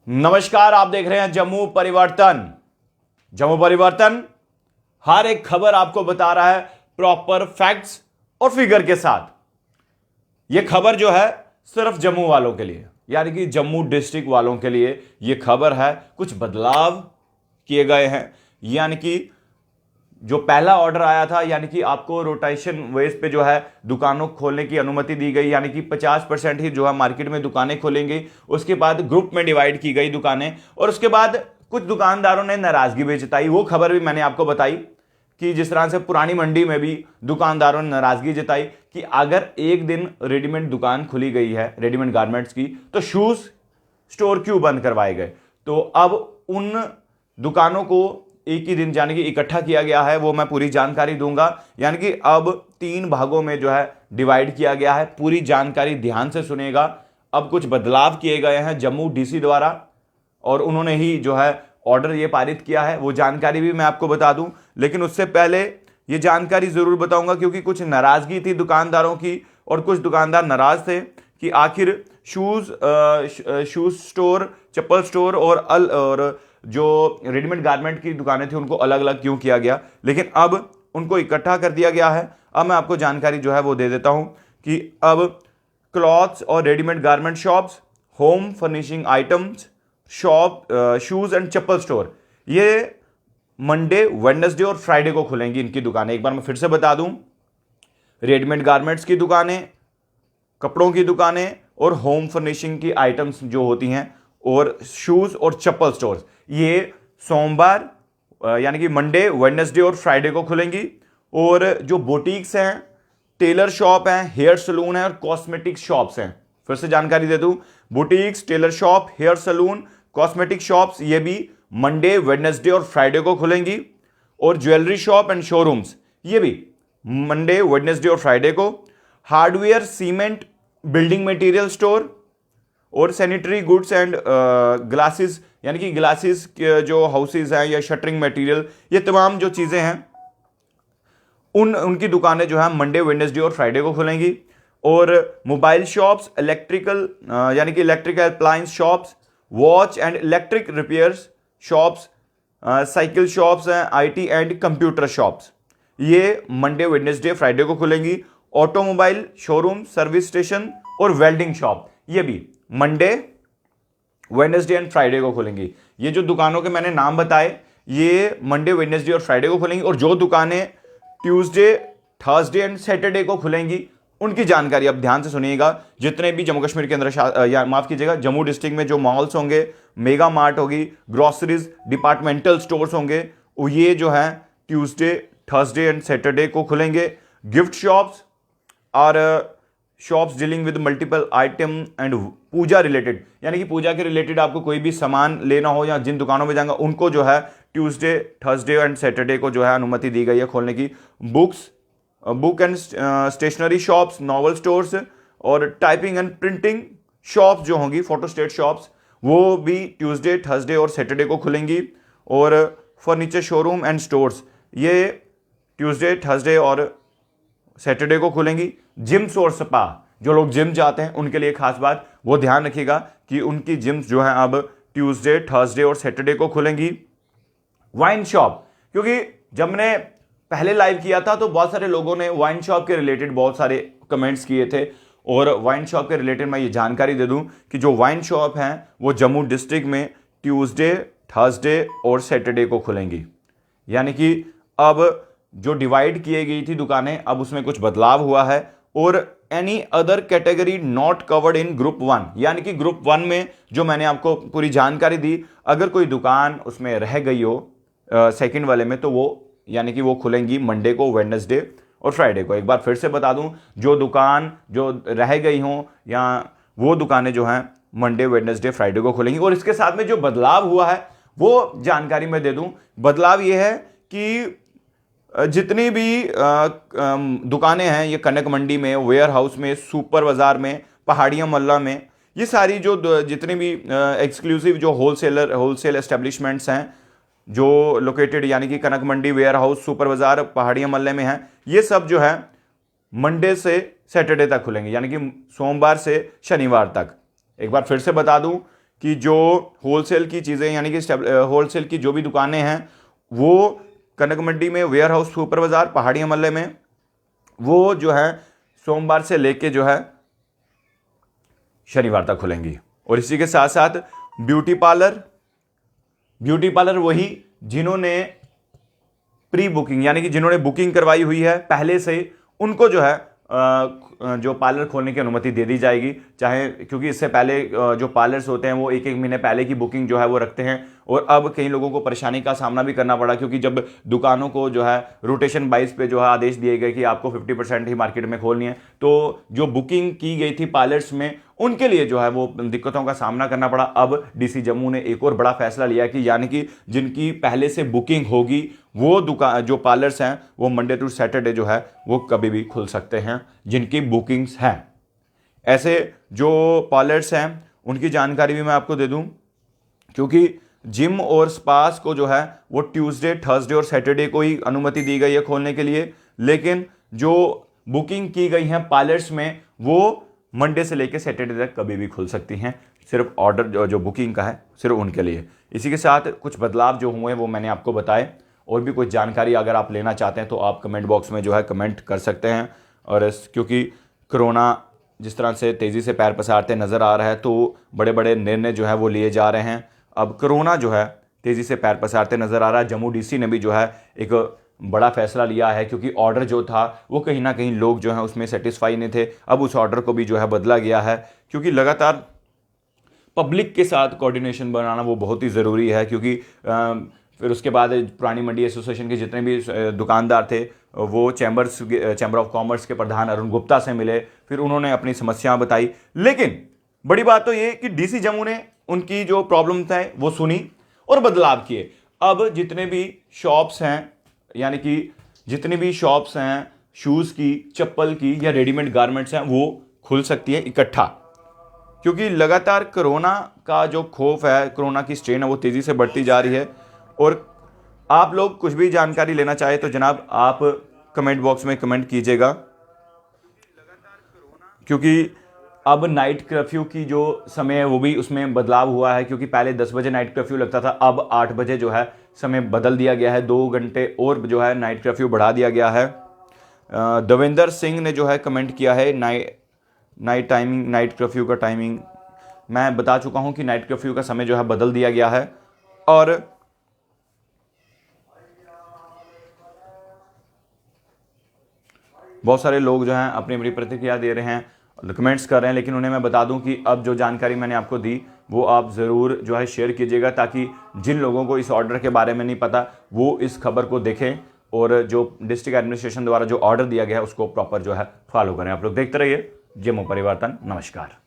नमस्कार, आप देख रहे हैं जम्मू परिवर्तन। जम्मू परिवर्तन हर एक खबर आपको बता रहा है प्रॉपर फैक्ट्स और फिगर के साथ। यह खबर जो है सिर्फ जम्मू वालों के लिए, यानी कि जम्मू डिस्ट्रिक्ट वालों के लिए यह खबर है। कुछ बदलाव किए गए हैं, यानी कि जो पहला ऑर्डर आया था, यानी कि आपको रोटेशन बेस पे जो है दुकानों खोलने की अनुमति दी गई, यानी कि 50% ही जो है मार्केट में दुकानें खोलेंगी। उसके बाद ग्रुप में डिवाइड की गई दुकानें, और उसके बाद कुछ दुकानदारों ने नाराजगी भी जताई। वो खबर भी मैंने आपको बताई कि जिस तरह से पुरानी मंडी में भी दुकानदारों ने नाराजगी जताई कि अगर एक दिन रेडीमेड दुकान खुली गई है रेडीमेड गारमेंट्स की, तो शूज स्टोर क्यों बंद करवाए गए। तो अब उन दुकानों को एक ही दिन यानी कि इकट्ठा किया गया है, वो मैं पूरी जानकारी दूंगा। यानी कि अब 3 भागों में जो है डिवाइड किया गया है। पूरी जानकारी ध्यान से सुनेगा। अब कुछ बदलाव किए गए हैं जम्मू डीसी द्वारा, और उन्होंने ही जो है ऑर्डर ये पारित किया है। वो जानकारी भी मैं आपको बता दूं, लेकिन उससे पहले ये जानकारी जरूर बताऊंगा क्योंकि कुछ नाराजगी थी दुकानदारों की, और कुछ दुकानदार नाराज थे कि आखिर शूज स्टोर, चप्पल स्टोर और जो रेडीमेड गारमेंट की दुकानें थी उनको अलग अलग क्यों किया गया, लेकिन अब उनको इकट्ठा कर दिया गया है। अब मैं आपको जानकारी जो है वो दे देता हूं कि अब क्लॉथ्स और readymade garment shops, home furnishing items shop, shoes and chappal store, ये मंडे, वेडनेसडे और फ्राइडे को खुलेंगी इनकी दुकानें। एक बार मैं फिर से बता दूं, रेडीमेड गारमेंट्स की दुकानें, कपड़ों की दुकानें और होम फर्निशिंग की आइटम्स जो होती हैं, और शूज और चप्पल स्टोर्स, ये सोमवार यानी कि मंडे, वेडनेसडे और फ्राइडे को खुलेंगी। और जो बुटीक्स हैं, टेलर शॉप हैं, हेयर सलून है और कॉस्मेटिक शॉप्स हैं, फिर से जानकारी दे दूं, boutiques, tailor shop, hair salon, cosmetic shops, ये भी मंडे, वेडनेसडे और फ्राइडे को खुलेंगी। और ज्वेलरी शॉप एंड शोरूम्स, ये भी मंडे, वेडनेसडे और फ्राइडे को। Hardware, cement, building material store और सैनिटरी गुड्स एंड ग्लासेस, यानी कि ग्लासेस जो हाउसेज हैं या शटरिंग मटेरियल, ये तमाम जो चीज़ें हैं उनकी दुकानें जो है मंडे, वेडनेसडे और फ्राइडे को खुलेंगी। और मोबाइल शॉप्स, इलेक्ट्रिकल यानी कि electrical appliance shops, watch and electric repairs shops, cycle shops हैं, आईटी एंड कंप्यूटर शॉप्स, ये मंडे, वेडनेसडे, फ्राइडे को खुलेंगी। ऑटोमोबाइल शोरूम, सर्विस स्टेशन और वेल्डिंग शॉप, ये भी मंडे, वेडनेसडे एंड फ्राइडे को खुलेंगी। ये जो दुकानों के मैंने नाम बताए, ये मंडे, वेडनेसडे और फ्राइडे को खुलेंगी। और जो दुकानें ट्यूसडे, थर्सडे एंड सैटरडे को खुलेंगी, उनकी जानकारी अब ध्यान से सुनिएगा। जितने भी जम्मू कश्मीर के अंदर या माफ कीजिएगा जम्मू डिस्ट्रिक्ट में जो मॉल्स होंगे, मेगा मार्ट होगी, ग्रोसरीज, डिपार्टमेंटल स्टोर्स होंगे, ये जो है ट्यूसडे, थर्सडे एंड सैटरडे को खुलेंगे। गिफ्ट शॉप्स और shops dealing with multiple item and puja related, यानी कि पूजा के रिलेटेड आपको कोई भी सामान लेना हो या जिन दुकानों में जाएंगे उनको जो है ट्यूसडे, थर्सडे एंड सैटरडे को जो है अनुमति दी गई है खोलने की। Book and stationery shops, novel stores और टाइपिंग एंड प्रिंटिंग शॉप्स जो होंगी, फोटोस्टेट शॉप्स, वो भी ट्यूसडे, थर्सडे और सैटरडे को खुलेंगी। और फर्नीचर शोरूम एंड स्टोर्स, ये ट्यूसडे, थर्सडे और सैटरडे को खुलेंगी। जिम्स और स्पा, जो लोग जिम जाते हैं उनके लिए खास बात, वो ध्यान रखिएगा कि उनकी जिम्स जो है अब ट्यूसडे, थर्सडे और सैटरडे को खुलेंगी। वाइन शॉप, क्योंकि जब मैंने पहले लाइव किया था तो बहुत सारे लोगों ने वाइन शॉप के रिलेटेड बहुत सारे कमेंट्स किए थे, और वाइन शॉप के रिलेटेड मैं ये जानकारी दे दूं कि जो वाइन शॉप हैं वो जम्मू डिस्ट्रिक्ट में ट्यूसडे, थर्सडे और सैटरडे को खुलेंगी। यानी कि अब जो डिवाइड की गई थी दुकानें, अब उसमें कुछ बदलाव हुआ है। और any other category not covered in group 1, यानी कि ग्रुप 1 में जो मैंने आपको पूरी जानकारी दी, अगर कोई दुकान उसमें रह गई हो सेकंड वाले में, तो वो यानी कि वो खुलेंगी मंडे को, वेडनेसडे और फ्राइडे को। एक बार फिर से बता दूं, जो दुकान जो रह गई हो या वो दुकानें जो हैं मंडे, वेडनेसडे, फ्राइडे को खुलेंगी। और इसके साथ में जो बदलाव हुआ है वो जानकारी मैं दे दूं। बदलाव ये है कि जितनी भी दुकानें हैं, ये कनक मंडी में, वेयर हाउस में, सुपर बाजार में, पहाड़ियाँ मल्ला में, ये सारी जो जितने भी एक्सक्लूसिव जो होलसेल एस्टेब्लिशमेंट्स हैं जो लोकेटेड यानी कि कनक मंडी, वेयर हाउस, सुपर बाजार, पहाड़ियाँ मल्ले में हैं, ये सब जो है मंडे से सैटरडे तक खुलेंगे, यानी कि सोमवार से शनिवार तक। एक बार फिर से बता दूं कि जो होलसेल की चीज़ें यानी कि होलसेल की जो भी दुकानें हैं वो कनक मंडी में, वेयर हाउस, सुपर बाजार, पहाड़ी मोहल्ले में, वो जो है सोमवार से लेके जो है शनिवार तक खुलेंगी। और इसी के साथ साथ ब्यूटी पार्लर वही जिन्होंने प्री बुकिंग यानी कि जिन्होंने बुकिंग करवाई हुई है पहले से, उनको जो है जो पार्लर खोलने की अनुमति दे दी जाएगी। चाहे क्योंकि इससे पहले जो पार्लर्स होते हैं वो एक महीने पहले की बुकिंग जो है वो रखते हैं, और अब कई लोगों को परेशानी का सामना भी करना पड़ा, क्योंकि जब दुकानों को जो है रोटेशन बाइस पे जो है आदेश दिए गए कि आपको 50% ही मार्केट में खोलनी है, तो जो बुकिंग की गई थी पार्लर्स में उनके लिए जो है वो दिक्कतों का सामना करना पड़ा। अब डीसी जम्मू ने एक और बड़ा फैसला लिया कि यानी कि जिनकी पहले से बुकिंग होगी वो दुकान जो पार्लर्स हैं वो मंडे टू सैटरडे जो है वो कभी भी खुल सकते हैं जिनकी बुकिंग्स हैं। ऐसे जो पार्लर्स हैं उनकी जानकारी भी मैं आपको दे दूं, क्योंकि जिम और स्पास को जो है वो ट्यूसडे, थर्सडे और सैटरडे को ही अनुमति दी गई है खोलने के लिए, लेकिन जो बुकिंग की गई हैं पार्लर्स में वो मंडे से लेकर सैटरडे तक कभी भी खुल सकती हैं। सिर्फ ऑर्डर जो बुकिंग का है सिर्फ उनके लिए। इसी के साथ कुछ बदलाव जो हुए वो मैंने आपको बताए, और भी कुछ जानकारी अगर आप लेना चाहते हैं तो आप कमेंट बॉक्स में जो है कमेंट कर सकते हैं। और क्योंकि कोरोना जिस तरह से तेज़ी से पैर पसारते नज़र आ रहा है तो बड़े बड़े निर्णय जो है वो लिए जा रहे हैं। अब कोरोना जो है तेज़ी से पैर पसारते नज़र आ रहा है। जम्मू डीसी ने भी जो है एक बड़ा फैसला लिया है, क्योंकि ऑर्डर जो था वो कहीं ना कहीं लोग जो हैं उसमें सेटिस्फाई नहीं थे। अब उस ऑर्डर को भी जो है बदला गया है, क्योंकि लगातार पब्लिक के साथ कोऑर्डिनेशन बनाना वो बहुत ही ज़रूरी है। क्योंकि फिर उसके बाद पुरानी मंडी एसोसिएशन के जितने भी दुकानदार थे वो चैम्बर ऑफ कॉमर्स के प्रधान अरुण गुप्ता से मिले, फिर उन्होंने अपनी समस्याएं बताई। लेकिन बड़ी बात तो ये कि डीसी जम्मू ने उनकी जो प्रॉब्लम्स हैं वो सुनी और बदलाव किए। अब जितने भी शॉप्स हैं यानी कि जितनी भी शॉप्स हैं शूज़ की, चप्पल की या रेडीमेड गारमेंट्स हैं वो खुल सकती है इकट्ठा, क्योंकि लगातार कोरोना का जो खौफ है, कोरोना की स्ट्रेन है वो तेज़ी से बढ़ती जा रही है। और आप लोग कुछ भी जानकारी लेना चाहे तो जनाब आप कमेंट बॉक्स में कमेंट कीजिएगा, क्योंकि अब नाइट कर्फ्यू की जो समय है वो भी उसमें बदलाव हुआ है। क्योंकि पहले 10 बजे नाइट कर्फ्यू लगता था, अब 8 बजे जो है समय बदल दिया गया है, 2 घंटे और जो है नाइट कर्फ्यू बढ़ा दिया गया है। देवेंद्र सिंह ने जो है कमेंट किया है नाइट कर्फ्यू का टाइमिंग मैं बता चुका हूं कि नाइट कर्फ्यू का समय जो है बदल दिया गया है। और बहुत सारे लोग जो हैं अपनी अपनी प्रतिक्रिया दे रहे हैं, कमेंट्स कर रहे हैं, लेकिन उन्हें मैं बता दूं कि अब जो जानकारी मैंने आपको दी वो आप ज़रूर जो है शेयर कीजिएगा, ताकि जिन लोगों को इस ऑर्डर के बारे में नहीं पता वो इस खबर को देखें और जो डिस्ट्रिक्ट एडमिनिस्ट्रेशन द्वारा जो ऑर्डर दिया गया है उसको प्रॉपर जो है फॉलो करें। आप लोग देखते रहिए जम्मू परिवर्तन। नमस्कार।